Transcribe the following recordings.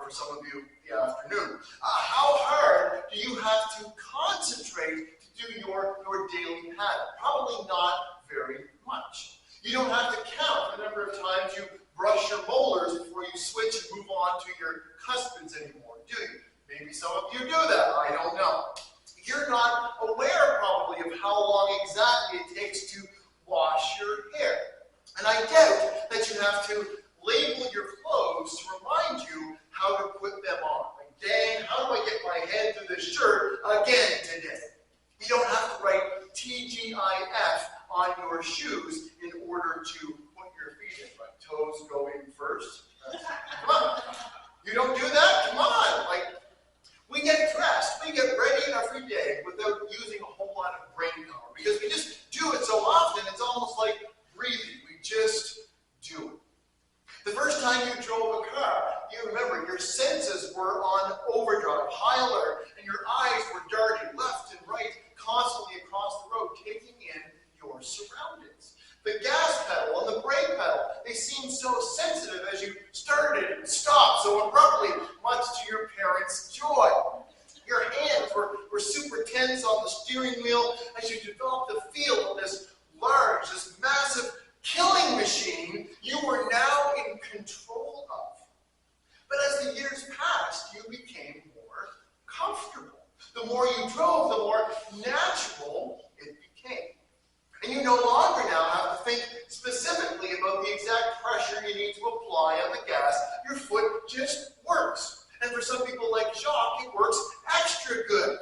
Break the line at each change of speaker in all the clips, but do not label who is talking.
for some of you, the afternoon. How hard do you have to concentrate to do your daily pattern? Probably not very much. You don't have to count the number of times you brush your molars before you switch and move on to your cuspids anymore, do you? Maybe some of you do that, I don't know. You're not aware probably of how long exactly it takes to wash your hair. And I doubt that you have to label your clothes to remind you how to put them on. Like, dang, how do I get my head through this shirt again today? You don't have to write TGIF on your shoes in order to put your feet in. Right? Toes go in first. Come on. You don't do that? Come on. Like, we get dressed, we get ready every day without using a whole lot of brain power because we just do it so often, it's almost like breathing. We just do it. The first time you drove a car, you remember your senses were on overdrive, high alert, and your eyes were darting left and right, constantly across the road, taking in your surroundings. The gas pedal and the brake pedal, they seemed so sensitive as you started and stopped so abruptly, much to your parents' joy. Your hands were super tense on the steering wheel as you developed the feel of this large, this massive killing machine you were now in control of. But as the years passed, you became more comfortable. The more you drove, the more natural it became. And you no longer now have to think specifically about the exact pressure you need to apply on the gas. Your foot just works. And for some people like Jacques, it works extra good.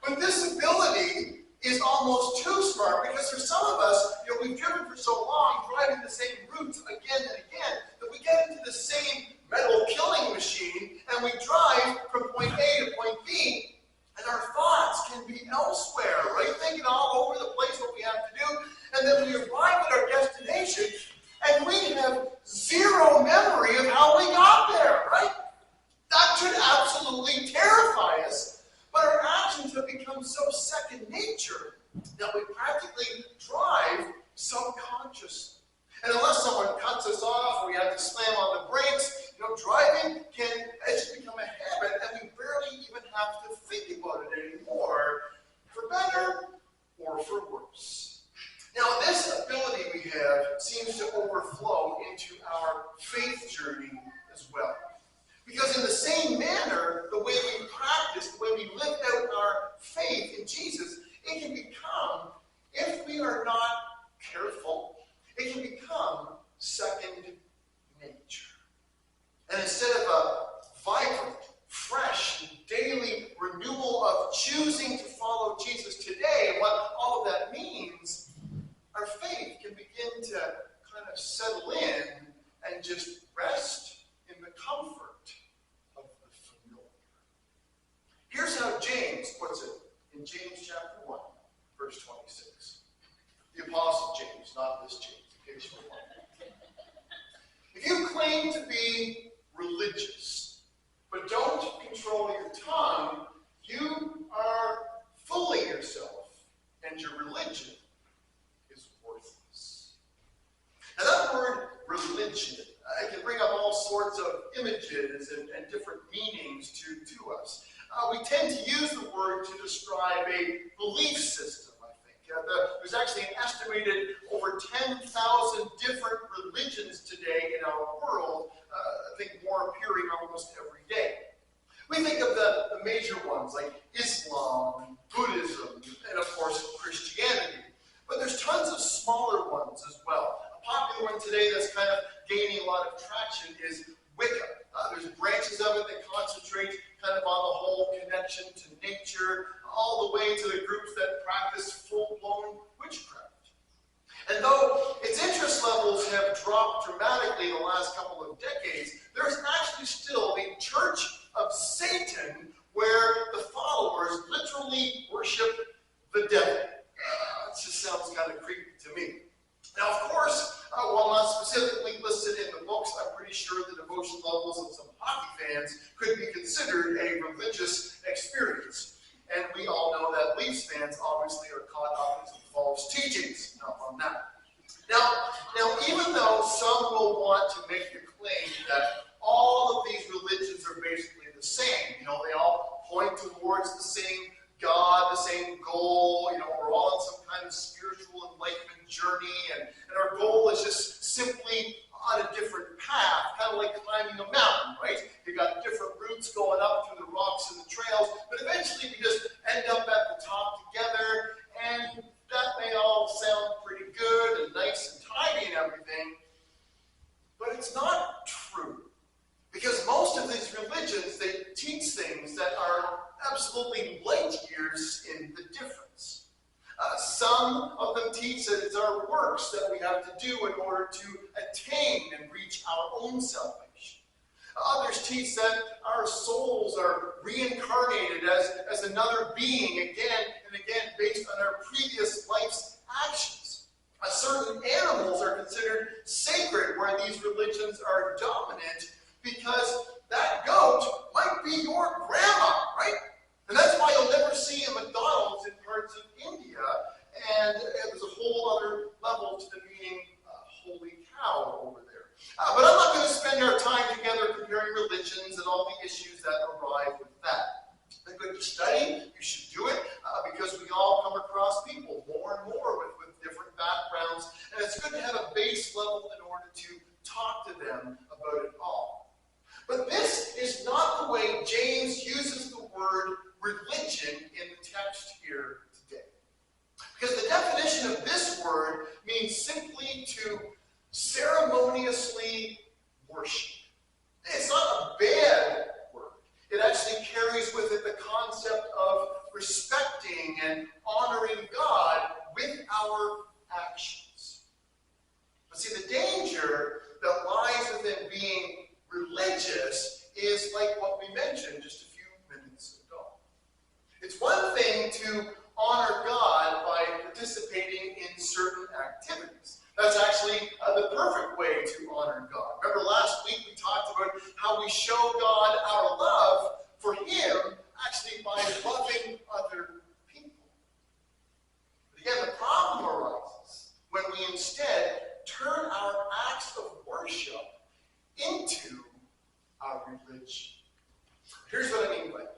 But this ability is almost too smart because for some of us, we've driven for so long, driving the same routes again and again, that we get into the same metal killing machine and we drive from point A to point B. And our thoughts can be elsewhere, right? Thinking all over the place what we have to do. And then we arrive at our destination and we have zero memory of how we got there, right? That should absolutely terrify us. But our actions have become so second nature that we practically drive subconsciously. And unless someone cuts us off or we have to slam on the brakes, driving it's just become a habit and we barely even have to think about it anymore, for better or for worse. Now, this ability we have seems to overflow into our faith journey as well. Because in the same manner, the way we practice, the way we live out our faith in Jesus, it can become, if we are not careful, it can become second nature. And instead of a vibrant, fresh, daily renewal of choosing to follow Jesus today, and what all of that means, our faith can begin to kind of settle in and just rest in the comfort of the familiar. Here's how James puts it in James chapter 1, verse 26. The Apostle James, not this James, in case you're wondering. If you claim to be religious, but don't control your tongue, you are fooling yourself, and your religion is worthless. Now that word religion, it can bring up all sorts of images and different meanings to us. We tend to use the word to describe a belief system, I think. There's actually an estimated over 10,000 different religions today in our world, I think more appearing almost every day. We think of the major ones like Islam, Buddhism, and of course Christianity. But there's tons of smaller ones as well. A popular one today that's kind of gaining a lot of traction is Wicca. There's branches of it that concentrate kind of on the whole connection to nature, all the way to the groups that practice full-blown witchcraft. And though its interest levels have dropped dramatically in the last couple of decades, there's actually still a church of Satan where the followers literally worship the devil. It just sounds kind of creepy to me. Now, of course, while not specifically listed in the books, I'm pretty sure the devotion levels of some hockey fans could be considered a religious experience. And we all know that Leafs fans obviously are caught up in some false teachings on that. Now, even though some will want to make the claim that climbing a mountain, right? You got different routes going up through the rocks and the trails, but eventually we just end up at the top together, and that may all sound pretty good and nice and tidy and everything, but it's not true. Because most of these religions, they teach things that are absolutely light years in the difference. Some of them teach that it's our works that we have to do in order to attain and reach our own salvation. Others teach that our souls are reincarnated as another being again and again based on our previous life's actions. Certain animals are considered sacred where these religions are dominant because that goat might be your grandma, right? And that's why you'll never see a McDonald's in parts of India, and there's a whole other level to the meaning holy cow over there. But I'm not going to spend our time together comparing religions and all the issues that arise with that. It's good to study, you should do it, because we all come across people more and more with different backgrounds, and it's good to have a base level in order to talk to them about it all. But this is not the way James uses the word religion in the text here today. Because the definition of this word means simply to ceremoniously worship. It's not a bad word. It actually carries with it the concept of respecting and honoring God with our actions. But see, the danger that lies within being religious is like what we mentioned just a few minutes ago. It's one thing to honor God by participating in certain activities. That's actually the perfect way to honor God. Remember last week we talked about how we show God our love for Him actually by loving other people. But again, the problem arises when we instead turn our acts of worship into our religion. Here's what I mean by that.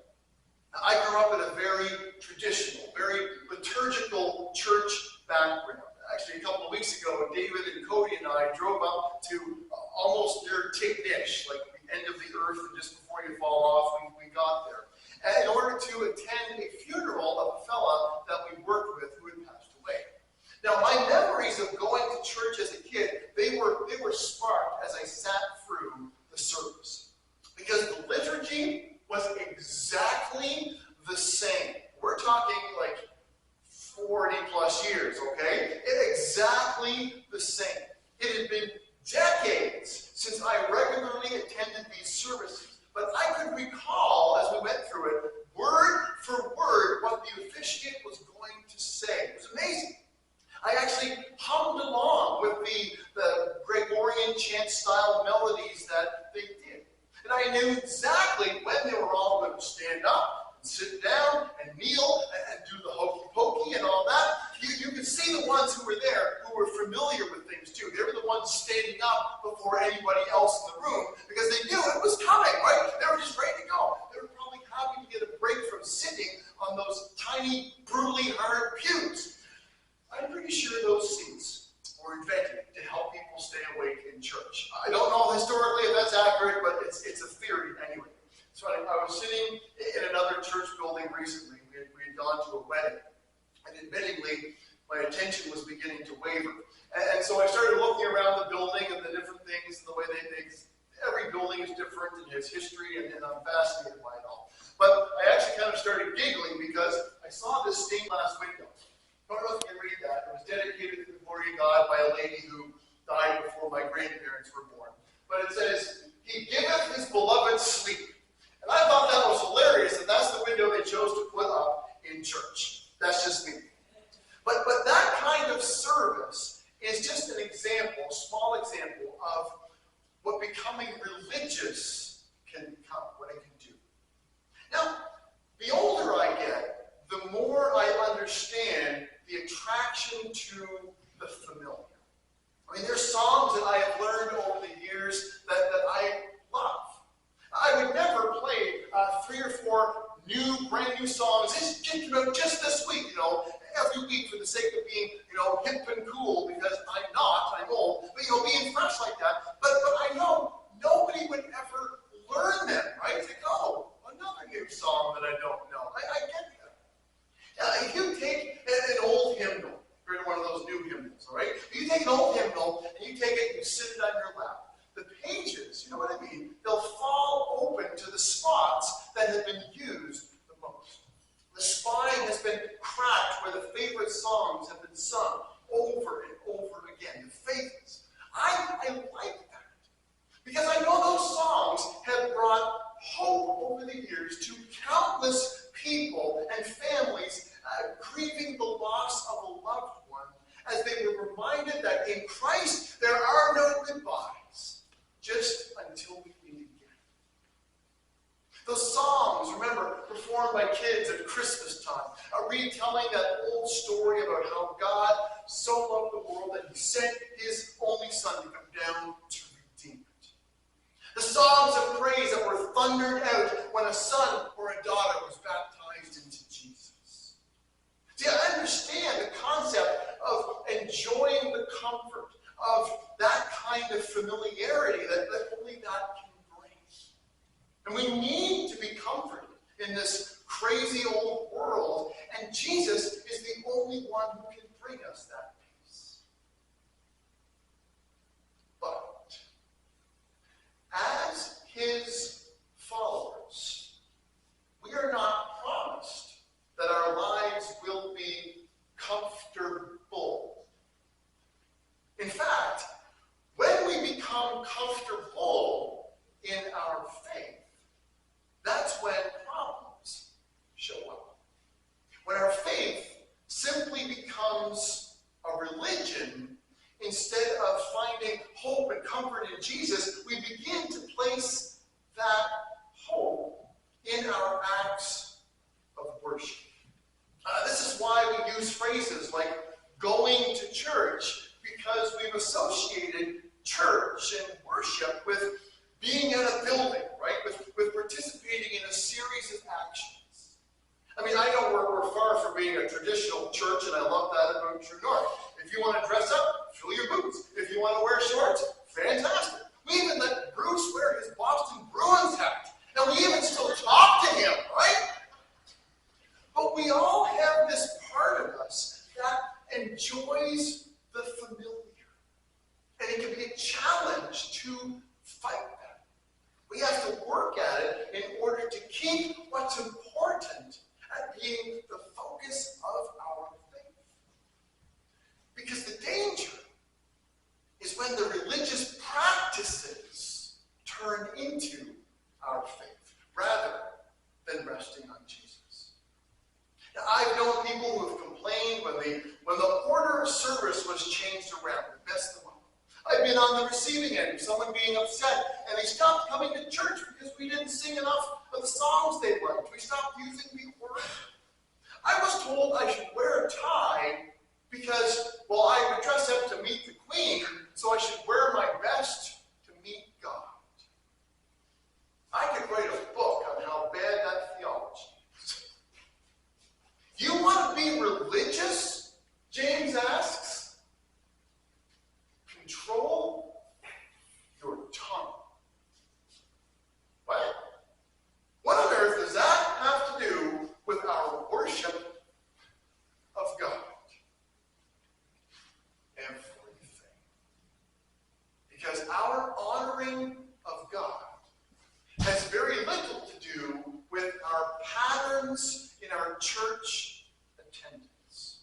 I grew up in a very traditional, very liturgical church background. Actually, a couple of weeks ago, David and Cody and I drove up to almost near Tignish, like the end of the earth, and just before you fall off, we got there. And in order to attend a funeral of a fella that we worked with who had passed away. Now, my memories of going to church as a kid, they were sparked as I sat through the service. Because the liturgy was exactly the same. We're talking like 40 plus years, okay? Exactly the same. It had been decades since I regularly attended these services, but I could recall as we went through it, word for word, what the officiant was going to say. It was amazing. I actually hummed along with the Gregorian chant-style melodies that they did. And I knew exactly when they were all going to stand up and sit down and kneel and do the hokey pokey and all that. You could see the ones who were there who were familiar with things too. They were the ones standing up before anybody else in the room because they knew it was coming, right? They were just ready to go. They were probably happy to get a break from sitting on those tiny, brutally hard pews. I'm pretty sure those seats were invented to help people stay awake in church. I don't know historically if that's accurate, but it's a theory anyway. So I was sitting in another church building recently. We had gone to a wedding. And admittingly, my attention was beginning to waver. And so I started looking around the building and the different things and the way every building is different and has history, and I'm fascinated by it all. But I actually kind of started giggling because I saw this stained glass window. I don't know if you can read that. It was dedicated to the glory of God by a lady who died before my grandparents were born. But it says, "He giveth his beloved sleep." And I thought that was hilarious, and that's the window they chose to put up in church. That's just me. But that kind of service is just an example, a small example of what becoming religious can become, what it can do. Now, the older I get, the more I understand the attraction to the familiar. I mean, there's songs that I have learned over the years that I love. I would never play 3 or 4 brand new songs. This came out just this week, every week for the sake of being, hip and cool, because I'm old, but being fresh like that. But I know nobody would performed by kids at Christmas time, retelling that old story about how God so loved the world that he sent his only son to come down to redeem it. The songs of praise that were thundered out when a son or a daughter was baptized into Jesus. See, I understand the concept of enjoying the comfort of that kind of familiarity that only God can bring. And we need to be comforted in this crazy old world, and Jesus is the only one who can bring us that peace. But as his followers, we are not promised that our lives will be comfortable. In fact, when we become comfortable in our faith, that's when problems show up. When our faith simply becomes a religion instead of finding hope and comfort in Jesus, we begin to place that hope in our acts of worship. This is why we use phrases like going to church, because we've associated church and worship with being in a building, right? With participating in a series of actions. I mean, I know we're far from being a traditional church, and I love that about True North. If you want to dress up, fill your boots. If you want to wear shorts, fantastic. We even let Bruce wear his Boston Bruins hat, and we even still talk to him, right? But we all have this part of us that enjoys the familiar. And it can be a challenge to fight that. We have to work at it in order to keep what's important at being the focus of our faith. Because the danger is when the religious practices turn into our faith, rather than resting on Jesus. Now, I've known people who have complained when the order of service was changed around. Best of all. I've been on the receiving end of someone being upset, and they stopped coming to church because we didn't sing enough of the songs they liked. We stopped using the word. I was told I should wear a tie because, well, I would dress up to meet the Queen, so I should wear my best to meet God. I could write a book on how bad that theology is. You want to be religious? James asks. Control your tongue. What? What on earth does that have to do with our worship of God? Everything. Because our honoring of God has very little to do with our patterns in our church attendance.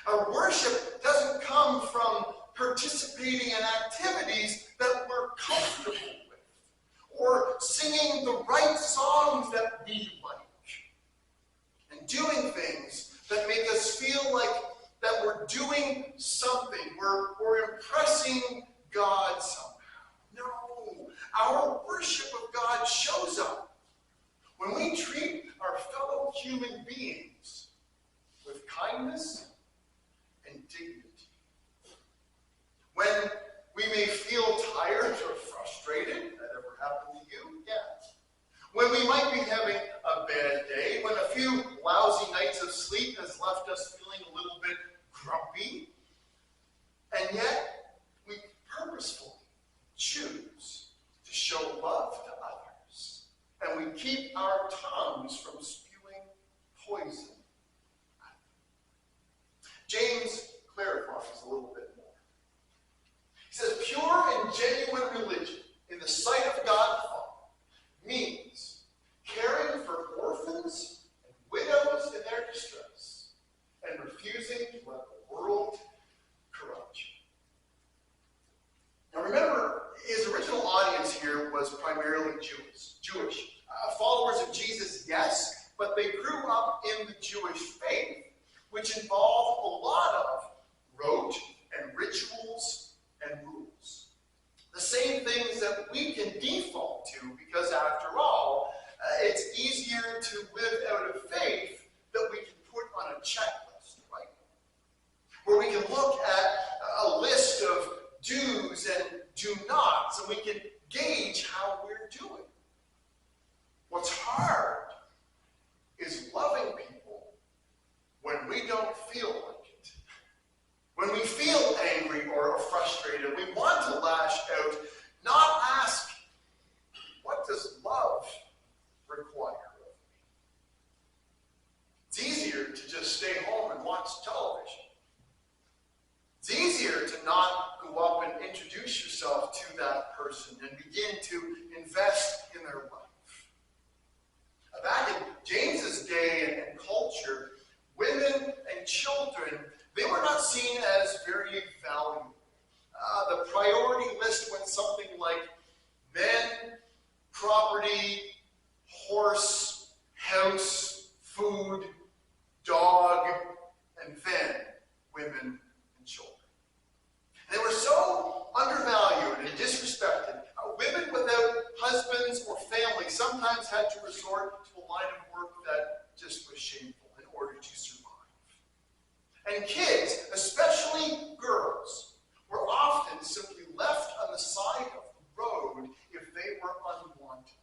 Our worship doesn't come from participating in activities that we're comfortable with, or singing the right songs that we like, and doing things that make us feel like that we're doing something, we're impressing God somehow. No, our worship of God shows up when we treat our fellow human beings with kindness and dignity. When we may feel tired or frustrated, that ever happened to you? Yeah. When we might be having a bad day, when a few lousy nights of sleep has left us feeling a little bit grumpy, and yet we purposefully choose to show love to others, and we keep our tongues from spewing poison at them. James clarifies a little bit more. He says, pure and genuine religion in the sight of God the Father means caring for orphans and widows in their distress and refusing to let the world corrupt you. Now remember, his original audience here was primarily Jewish. Followers of Jesus, yes, but they grew up in the Jewish faith, which involved a lot of rote and rituals and rules. The same things that we can default to, because after all, it's easier to live out of sometimes had to resort to a line of work that just was shameful in order to survive. And kids, especially girls, were often simply left on the side of the road if they were unwanted.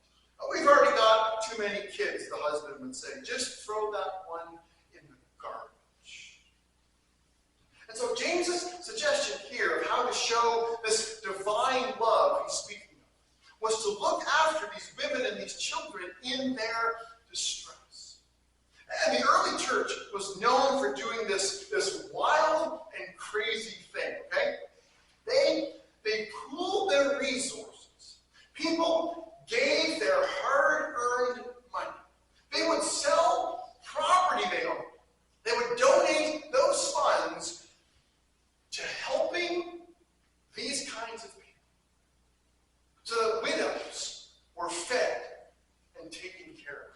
We've already got too many kids, the husband would say. Just throw that one in the garbage. And so James's suggestion here of how to show this divine love he's speaking of was to look after these women and these children in their distress. And the early church was known for doing this wild and crazy thing, okay? They pooled their resources. People gave their hard-earned money. They would sell property they owned. They would donate those funds to helping these kinds of people, so that widows were fed and taken care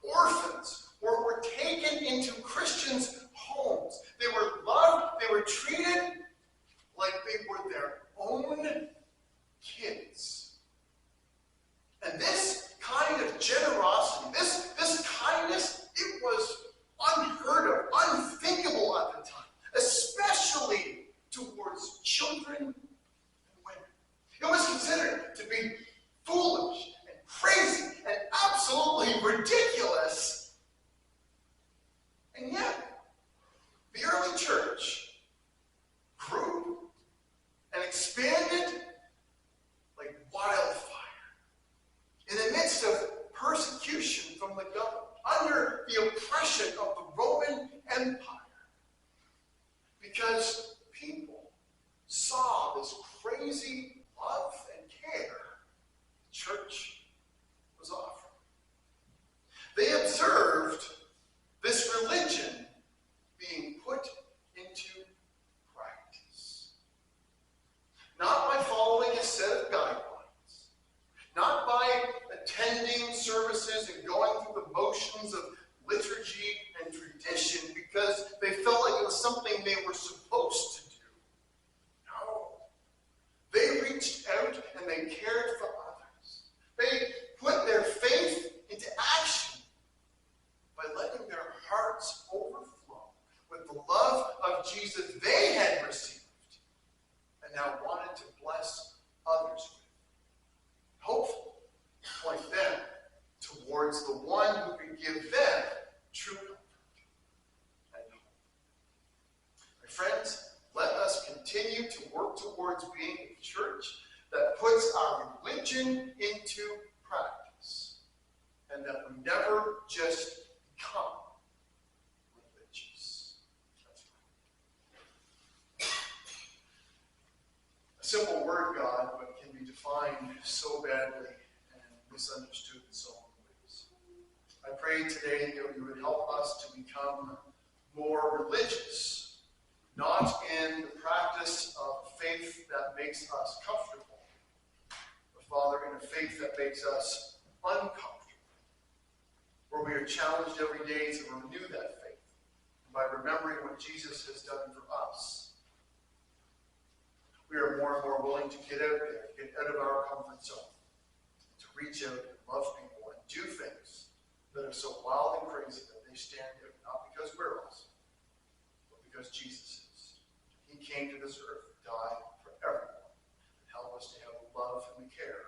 of. Orphans were taken into Christians' homes. They were loved, they were treated like they were their own kids. And this kind of generosity, this kindness, it was unheard of, unthinkable at the time, especially towards children and women. It was considered to be foolish and crazy and absolutely ridiculous. And yet, the early church grew and expanded like wildfire in the midst of persecution from the government, under the oppression of the Roman Empire, because people saw this crazy love and care the church was offering. They observed this religion being put into practice. Not by following a set of guidelines, not by attending services and going through the motions of liturgy and tradition because they felt like it was something they were supposed to do. No. They reached out and they cared for others. They put their faith into action by letting their hearts overflow with the love of Jesus they had received and now wanted to bless others with. Hopefully, point them towards the one who can give them true comfort and hope. My friends, let us continue to work towards being a church that puts our religion into practice and that we never just become religious. That's right. A simple word, God, but can be defined so badly and misunderstood in so many ways. I pray today that you would help us to become more religious, not in the practice of faith that makes us comfortable, but Father, in a faith that makes us uncomfortable, where we are challenged every day to renew that faith by remembering what Jesus has done for us. We are more and more willing to get out there, get out of our comfort zone, to reach out and love people and do things that are so wild and crazy that they stand out, not because we're awesome, but because Jesus is. He came to this earth, died for everyone, and help us to have the love and the care